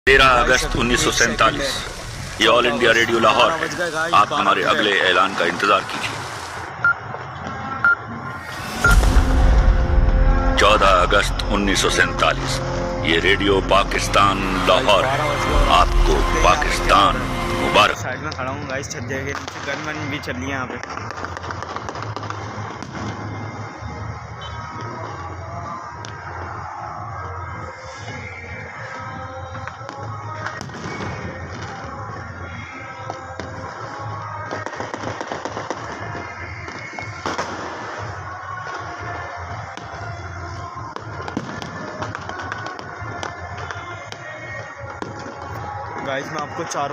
13 अगस्त 1947 ये all India radio Lahore है। आप हमारे अगले ऐलान का इंतजार कीजिए। 14 अगस्त 1947 ये रेडियो पाकिस्तान लाहौर है। आपको पाकिस्तान मुबारक। साइड में खड़ा हूँ गाइस, छत के नीचे गन वन भी चल रही है यहाँ पे। गाइस मैं आपको चारों